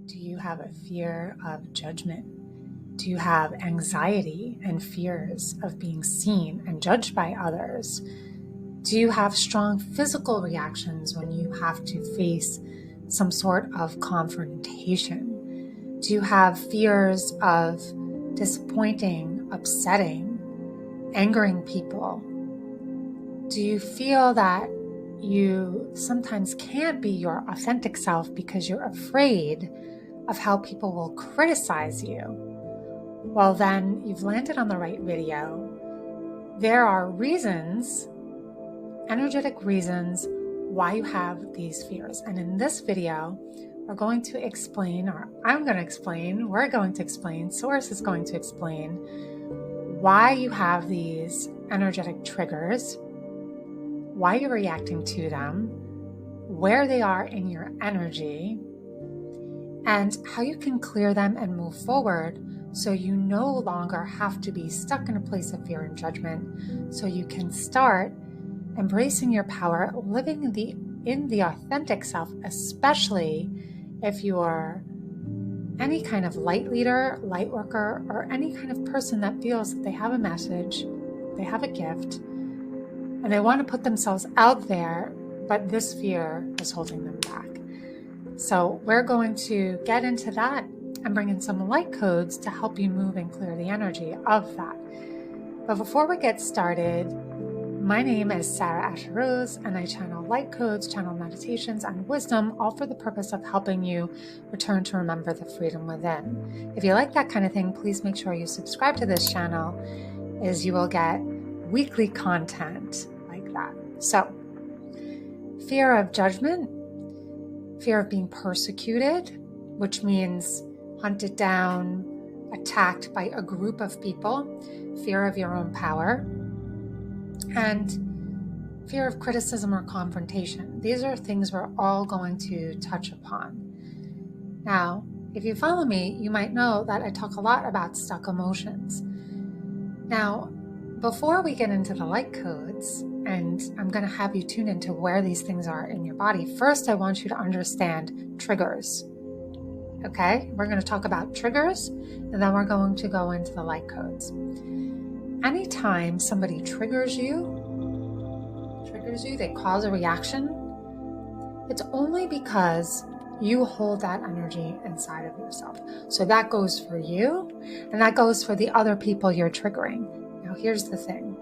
Do you have a fear of judgment? Do you have anxiety and fears of being seen and judged by others? Do you have strong physical reactions when you have to face some sort of confrontation? Do you have fears of disappointing, upsetting, angering people? Do you feel that you sometimes can't be your authentic self because you're afraid of how people will criticize you? Well, then you've landed on the right video. There are reasons, energetic reasons, why you have these fears. And in this video, we're going to explain, or I'm going to explain, we're going to explain, Source is going to explain why you have these energetic triggers, why you're reacting to them, where they are in your energy, and how you can clear them and move forward so you no longer have to be stuck in a place of fear and judgment, so you can start embracing your power, living in the authentic self, especially if you are any kind of light leader, light worker, or any kind of person that feels that they have a message, they have a gift, and they want to put themselves out there, but this fear is holding them back. So we're going to get into that and bring in some light codes to help you move and clear the energy of that. But before we get started, my name is Sarah Asher Rose, and I channel light codes, channel meditations, and wisdom, all for the purpose of helping you return to remember the freedom within. If you like that kind of thing, please make sure you subscribe to this channel, as you will get weekly content like that. So, fear of judgment, fear of being persecuted, which means hunted down, attacked by a group of people, fear of your own power, and fear of criticism or confrontation. These are things we're all going to touch upon. Now, if you follow me, you might know that I talk a lot about stuck emotions. Now, before we get into the light codes, and I'm going to have you tune into where these things are in your body, first I want you to understand triggers. Okay? We're going to talk about triggers, and then we're going to go into the light codes. Anytime somebody triggers you, they cause a reaction, it's only because you hold that energy inside of yourself. So that goes for you, and that goes for the other people you're triggering. Now, here's the thing.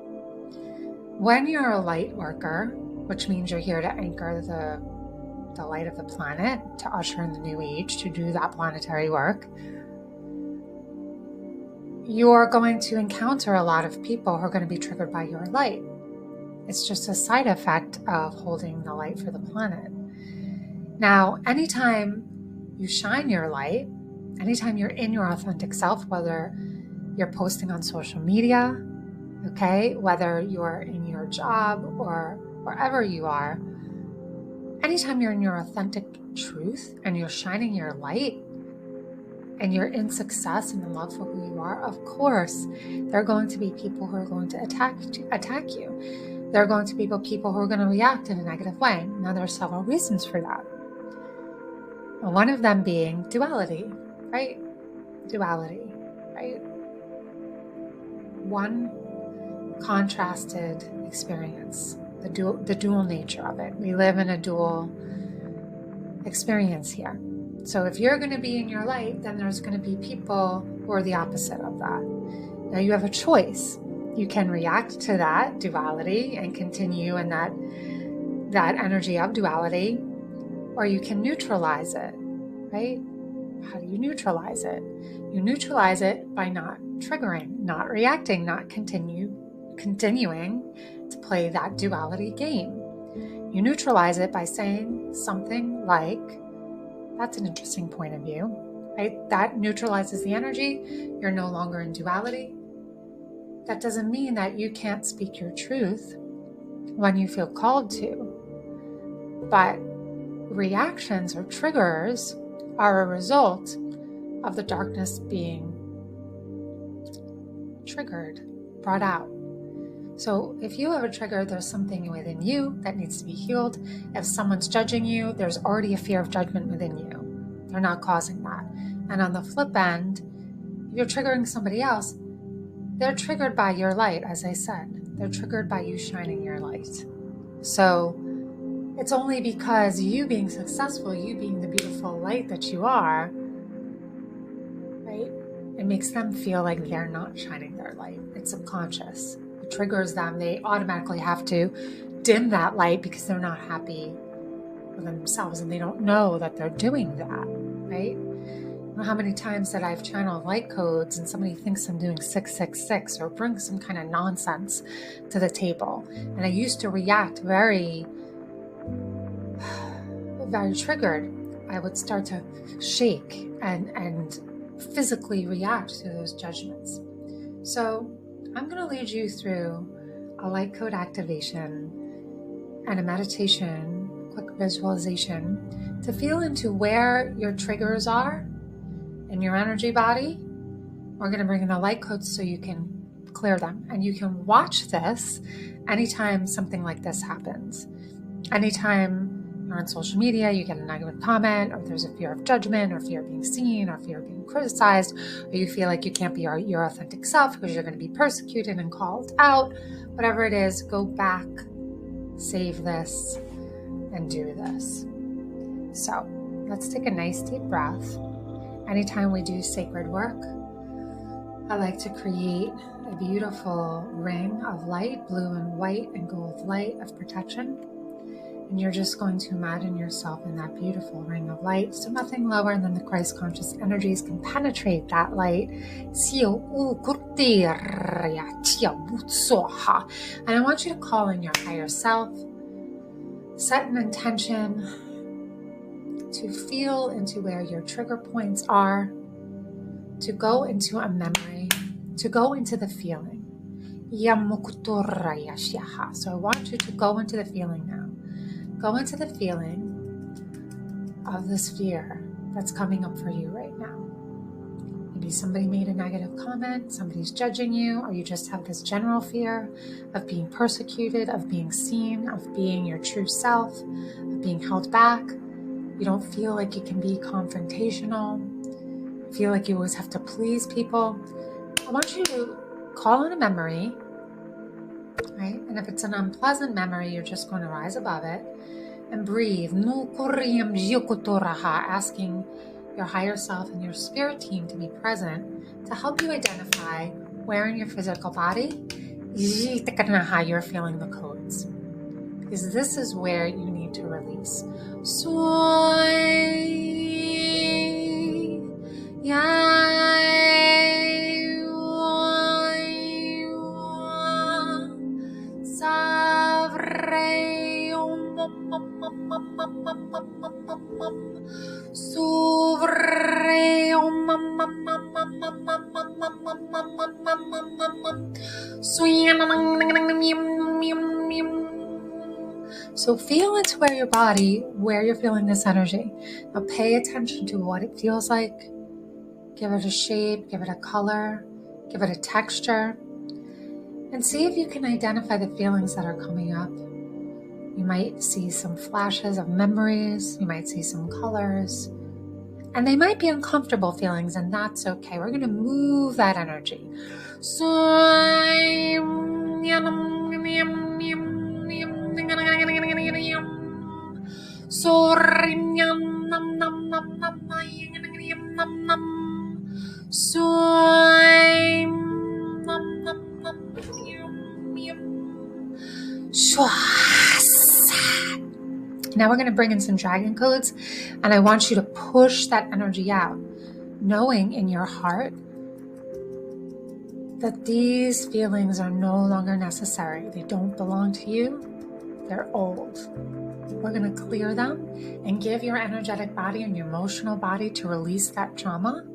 When you're a light worker, which means you're here to anchor the light of the planet, to usher in the new age, to do that planetary work, you're going to encounter a lot of people who are going to be triggered by your light. It's just a side effect of holding the light for the planet. Now, anytime you shine your light, anytime you're in your authentic self, whether you're posting on social media, okay, whether you're in your job or wherever you are, anytime you're in your authentic truth and you're shining your light and you're in success and in love for who you are, of course, there are going to be people who are going to attack you. There are going to be people who are going to react in a negative way. Now, there are several reasons for that. One of them being duality, right? Duality, right? One contrasted experience, the dual nature of it. We live in a dual experience here. So if you're going to be in your light, then there's going to be people who are the opposite of that. Now you have a choice. You can react to that duality and continue in that energy of duality, or you can neutralize it, right? How do you neutralize it? You neutralize it by not triggering, not reacting, not continuing to play that duality game. You neutralize it by saying something like, that's an interesting point of view, right? That neutralizes the energy. You're no longer in duality. That doesn't mean that you can't speak your truth when you feel called to. But reactions or triggers are a result of the darkness being triggered, brought out. So if you have a trigger, there's something within you that needs to be healed. If someone's judging you, there's already a fear of judgment within you. They're not causing that. And on the flip end, if you're triggering somebody else, they're triggered by your light, as I said. They're triggered by you shining your light. So it's only because you being successful, you being the beautiful light that you are, right? It makes them feel like they're not shining their light. It's subconscious. It triggers them. They automatically have to dim that light because they're not happy with themselves and they don't know that they're doing that, right? I don't know how many times that I've channeled light codes and somebody thinks I'm doing 666 or bring some kind of nonsense to the table. And I used to react very triggered. I would start to shake and physically react to those judgments. So I'm going to lead you through a light code activation and a meditation, quick visualization to feel into where your triggers are in your energy body. We're going to bring in the light codes so you can clear them. And you can watch this anytime something like this happens. Anytime you're on social media, you get a negative comment, or there's a fear of judgment, or fear of being seen, or fear of being criticized, or you feel like you can't be your authentic self because you're going to be persecuted and called out. Whatever it is, go back, save this, and do this. So let's take a nice deep breath. Anytime we do sacred work, I like to create a beautiful ring of light, blue and white and gold light of protection. And you're just going to imagine yourself in that beautiful ring of light. So nothing lower than the Christ conscious energies can penetrate that light. And I want you to call in your higher self, set an intention to feel into where your trigger points are, to go into a memory, to go into the feeling. So I want you to go into the feeling now. Go into the feeling of this fear that's coming up for you right now. Maybe somebody made a negative comment, somebody's judging you, or you just have this general fear of being persecuted, of being seen, of being your true self, of being held back. You don't feel like you can be confrontational. You feel like you always have to please people. I want you to call in a memory, right? And if it's an unpleasant memory, you're just going to rise above it and breathe. Asking your higher self and your spirit team to be present to help you identify where in your physical body you're feeling the codes. Because this is where you need to release. So feel into where your body, where you're feeling this energy. Now pay attention to what it feels like. Give it a shape, give it a color, give it a texture, and see if you can identify the feelings that are coming up. You might see some flashes of memories, you might see some colors, and they might be uncomfortable feelings, and that's okay. We're going to move that energy. Now we're going to bring in some dragon codes, and I want you to push that energy out, knowing in your heart that these feelings are no longer necessary. They don't belong to you. They're old. We're going to clear them and give your energetic body and your emotional body to release that trauma,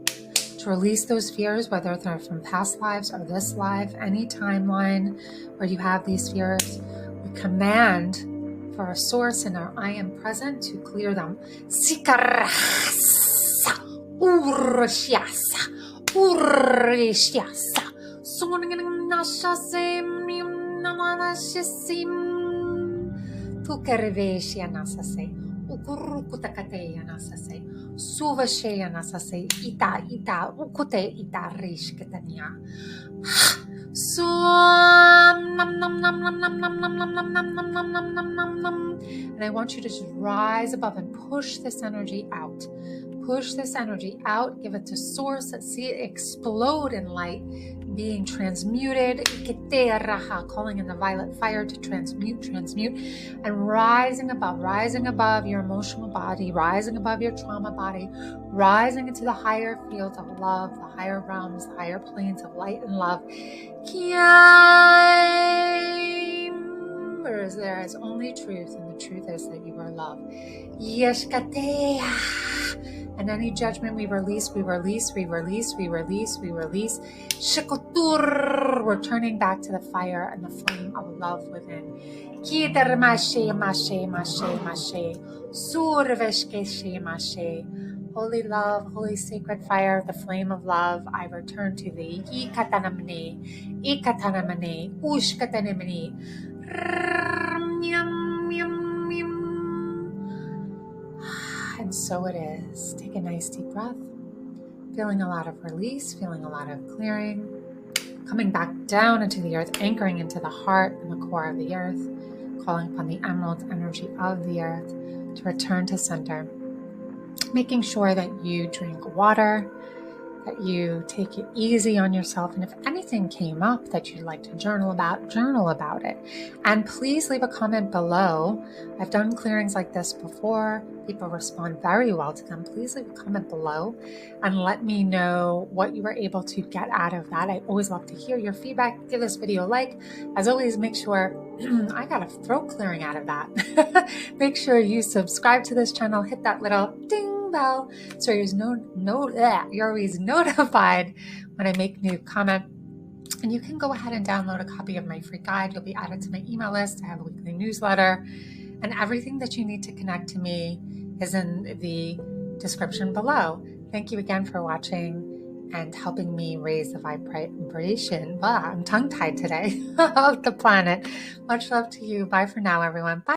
to release those fears, whether they're from past lives or this life, any timeline where you have these fears. We command for a source in our I am present to clear them. Suvasheya nasase ita ukute ita rishketania. Sum num num num num num num num num num num num num num num num num. And I want you to just rise above and push this energy out. Push this energy out, give it to source, see it explode in light, being transmuted, calling in the violet fire to transmute, and rising above your emotional body, rising above your trauma body, rising into the higher fields of love, the higher realms, the higher planes of light and love. Whereas there is only truth, and the truth is that you are love. And any judgment we release. Shikotur, we're turning back to the fire and the flame of love within. Holy love, holy sacred fire, the flame of love, I return to thee. Ikatanamane, ushkatanamane. And so it is. Take a nice deep breath. Feeling a lot of release, feeling a lot of clearing. Coming back down into the earth, anchoring into the heart and the core of the earth. Calling upon the emerald energy of the earth to return to center. Making sure that you drink water, that you take it easy on yourself. And if anything came up that you'd like to journal about it. And please leave a comment below. I've done clearings like this before. People respond very well to them. Please leave a comment below and let me know what you were able to get out of that. I always love to hear your feedback. Give this video a like. As always, make sure I got a throat clearing out of that. Make sure you subscribe to this channel. Hit that little ding bell so you're always notified when I make new comment. And you can go ahead and download a copy of my free guide. You'll be added to my email list. I have a weekly newsletter, and everything that you need to connect to me is in the description below. Thank you again for watching and helping me raise the vibration. I'm tongue-tied today of the planet. Much love to you. Bye for now, everyone. Bye.